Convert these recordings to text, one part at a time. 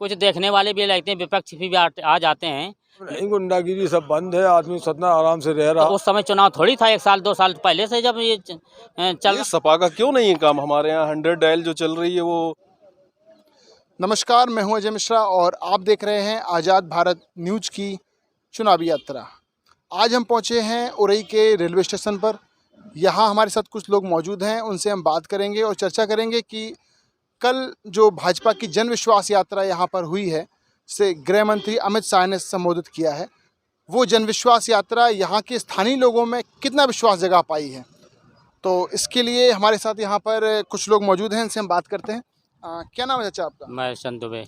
कुछ देखने वाले भी लगते हैं, विपक्ष भी आ जाते हैं। नहीं, गुंडागिरी सब बंद है, आदमी सतना आराम से रह रहा। तो उस समय चुनाव थोड़ी था, 1 साल 2 साल पहले से जब ये चल। सपा का क्यों नहीं है काम? हमारे यहाँ 100 डायल जो चल रही है वो। नमस्कार, मैं हूं अजय मिश्रा और आप देख रहे हैं आज़ाद भारत न्यूज़ की चुनावी यात्रा। आज हम पहुंचे हैं उरई के रेलवे स्टेशन पर। यहां हमारे साथ कुछ लोग मौजूद हैं, उनसे हम बात करेंगे और चर्चा करेंगे कि कल जो भाजपा की जन विश्वास यात्रा यहां पर हुई है, जिसे गृह मंत्री अमित शाह ने संबोधित किया है, वो जन विश्वास यात्रा यहाँ के स्थानीय लोगों में कितना विश्वास जगा पाई है। तो इसके लिए हमारे साथ यहाँ पर कुछ लोग मौजूद हैं, इनसे हम बात करते हैं। क्या नाम है चाचा आपका? मैं चंद दुबे।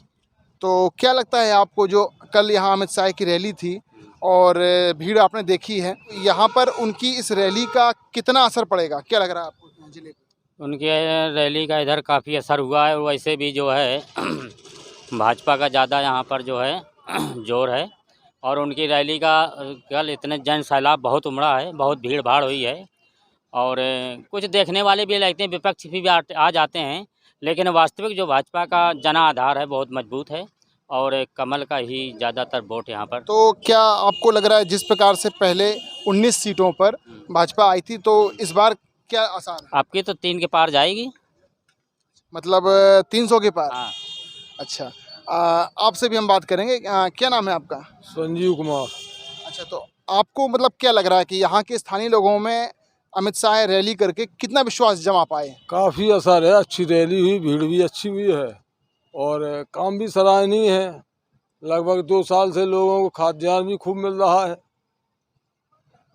तो क्या लगता है आपको, जो कल यहाँ अमित शाह की रैली थी और भीड़ आपने देखी है, यहाँ पर उनकी इस रैली का कितना असर पड़ेगा? क्या लग रहा है आपको जिले को? उनके रैली का इधर काफ़ी असर हुआ है, वैसे भी जो है भाजपा का ज़्यादा यहाँ पर जो है जोर है। और उनकी रैली का कल इतने जन सैलाब बहुत उमड़ा है, बहुत भीड़ भाड़ हुई है। और कुछ देखने वाले भी लगते हैं, विपक्ष भी आ जाते हैं, लेकिन वास्तविक जो भाजपा का जना आधार है बहुत मजबूत है और कमल का ही ज़्यादातर वोट यहाँ पर। तो क्या आपको लग रहा है जिस प्रकार से पहले 19 सीटों पर भाजपा आई थी, तो इस बार क्या आसार है? आपकी तो 3 के पार जाएगी, मतलब 300 के पार? हाँ। अच्छा, आपसे भी हम बात करेंगे। क्या नाम है आपका? संजीव कुमार। अच्छा, तो आपको मतलब क्या लग रहा है कि यहाँ के स्थानीय लोगों में अमित शाह रैली करके कितना विश्वास जमा पाए? काफ़ी असर है, अच्छी रैली हुई, भीड़ भी अच्छी हुई है और काम भी सराहनीय है। लगभग 2 साल से लोगों को खाद्यान्न भी खूब मिल रहा है।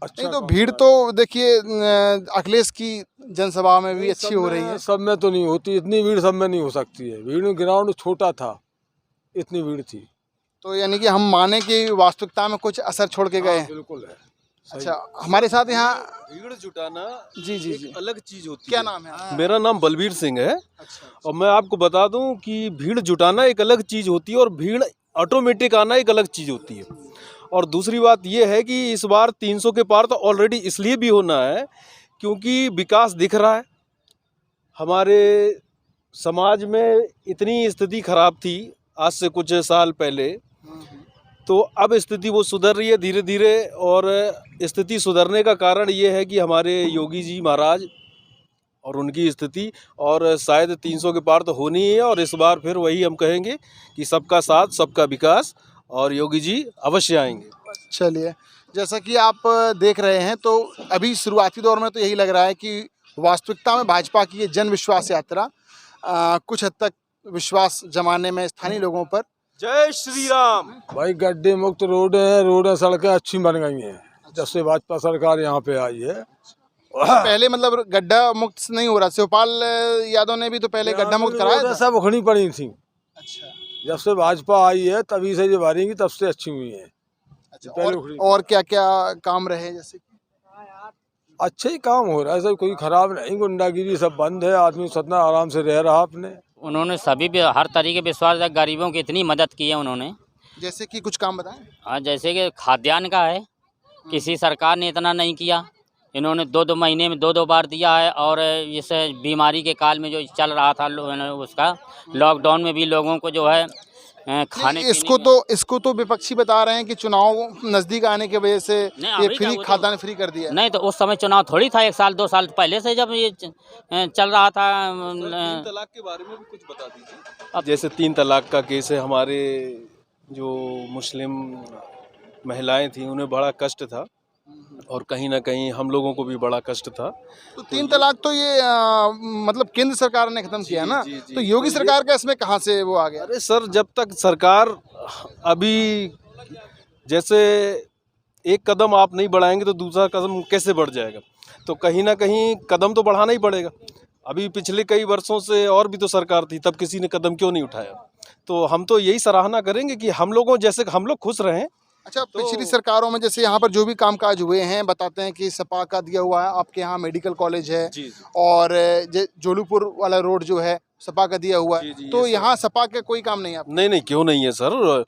अच्छा नहीं तो काम भीड़ है। तो देखिए अखिलेश की जनसभा में भी अच्छी हो रही है। सब में तो नहीं होती, इतनी भीड़ सब में नहीं हो सकती है। भीड़ में ग्राउंड छोटा था, इतनी भीड़ थी। तो यानी कि हम माने कि वास्तविकता में कुछ असर छोड़ के गए हैं। बिल्कुल है। अच्छा, हमारे साथ यहाँ भीड़ जुटाना जी जी जी, अलग चीज होती क्या है। नाम है? मेरा नाम बलबीर सिंह है। अच्छा, और मैं आपको बता दूं कि भीड़ जुटाना एक अलग चीज होती है और भीड़ ऑटोमेटिक आना एक अलग चीज होती है। और दूसरी बात यह है कि इस बार 300 के पार तो ऑलरेडी इसलिए भी होना है क्योंकि विकास दिख रहा है। हमारे समाज में इतनी स्थिति खराब थी आज से कुछ साल पहले, तो अब स्थिति वो सुधर रही है धीरे धीरे। और स्थिति सुधरने का कारण ये है कि हमारे योगी जी महाराज और उनकी स्थिति, और शायद 300 के पार तो होनी ही है। और इस बार फिर वही हम कहेंगे कि सबका साथ सबका विकास, और योगी जी अवश्य आएंगे। चलिए, जैसा कि आप देख रहे हैं, तो अभी शुरुआती दौर में तो यही लग रहा है कि वास्तविकता में भाजपा की ये जन विश्वास यात्रा कुछ हद तक विश्वास जमाने में स्थानीय लोगों पर। जय श्री राम। भाई गड्ढे मुक्त रोडें सड़कें अच्छी बन गई हैं जब से भाजपा सरकार यहाँ पे आई है। पहले मतलब गड्ढा मुक्त नहीं हो रहा, शिवपाल यादव ने भी तो पहले गड्ढा मुक्त कराया था। सब उखड़ी पड़ी थी। अच्छा जब से भाजपा आई है तभी से जो भरेंगी तब से अच्छी हुई है। अच्छा, पहले उखड़ी। और क्या क्या काम रहे? जैसे कि अच्छे ही काम हो रहा है, सब कोई खराब नहीं। गुंडागिरी सब बंद है, आदमी सतना आराम से रह रहा अपने। उन्होंने सभी भी हर तरीके विश्वास, गरीबों की इतनी मदद की है उन्होंने। जैसे कि कुछ काम बताएं। हाँ, जैसे कि खाद्यान्न का है, किसी सरकार ने इतना नहीं किया। इन्होंने 2-2 महीने में 2-2 बार दिया है। और इस बीमारी के काल में जो चल रहा था उसका लॉकडाउन में भी लोगों को जो है खाने इसको तो विपक्षी बता रहे हैं कि चुनाव नजदीक आने की वजह से ये फ्री खाद्यान्न फ्री कर दिया। नहीं, तो उस समय चुनाव थोड़ी था, 1 साल 2 साल पहले से जब ये चल रहा था। 3 तलाक के बारे में भी कुछ बता दीजिए। अब जैसे 3 तलाक का केस है, हमारे जो मुस्लिम महिलाएं थी उन्हें बड़ा कष्ट था और कहीं ना कहीं हम लोगों को भी बड़ा कष्ट था। तो 3 तलाक तो ये मतलब केंद्र सरकार ने खत्म किया ना, तो योगी सरकार का इसमें कहाँ से वो आ गया? अरे सर, जब तक सरकार अभी जैसे एक कदम आप नहीं बढ़ाएंगे तो दूसरा कदम कैसे बढ़ जाएगा? तो कहीं ना कहीं कदम तो बढ़ाना ही पड़ेगा। अभी पिछले कई वर्षों से और भी तो सरकार थी, तब किसी ने कदम क्यों नहीं उठाया? तो हम तो यही सराहना करेंगे कि हम लोगों जैसे हम लोग खुश रहें। अच्छा, पिछली सरकारों में जैसे यहाँ पर जो भी कामकाज हुए हैं, बताते हैं कि सपा का दिया हुआ है, आपके यहाँ मेडिकल कॉलेज है जी। और जोलूपुर वाला रोड जो है सपा का दिया हुआ है। जी, तो यहाँ सपा के कोई काम नहीं है? नहीं, क्यों नहीं है सर।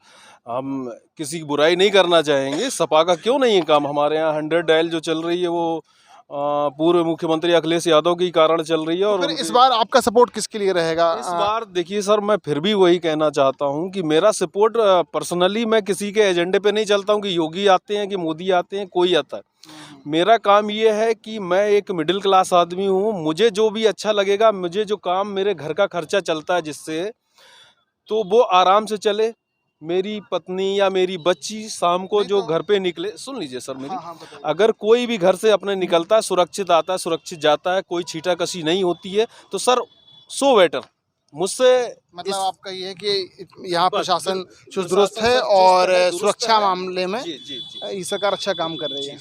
हम किसी की बुराई नहीं करना चाहेंगे, सपा का क्यों नहीं है काम? हमारे यहाँ 100 डायल जो चल रही है वो पूर्व मुख्यमंत्री अखिलेश यादव के कारण चल रही है। और फिर इस बार आपका सपोर्ट किसके लिए रहेगा? इस बार देखिए सर, मैं फिर भी वही कहना चाहता हूं कि मेरा सपोर्ट पर्सनली, मैं किसी के एजेंडे पे नहीं चलता हूं कि योगी आते हैं कि मोदी आते हैं, कोई आता है। मेरा काम ये है कि मैं एक मिडिल क्लास आदमी हूं, मुझे जो भी अच्छा लगेगा, मुझे जो काम मेरे घर का खर्चा चलता है जिससे, तो वो आराम से चले। मेरी पत्नी या मेरी बच्ची शाम को जो घर पे निकले, सुन लीजिए सर मेरी, अगर कोई भी घर से अपने निकलता है, सुरक्षित आता है, सुरक्षित जाता है, कोई छींटाकशी नहीं होती है, तो सर सो बेटर मुझसे। मतलब आपका ये है कि यहाँ प्रशासन चुस्त दुरुस्त है और सुरक्षा मामले में जी जी जी ये सरकार अच्छा काम कर रही है।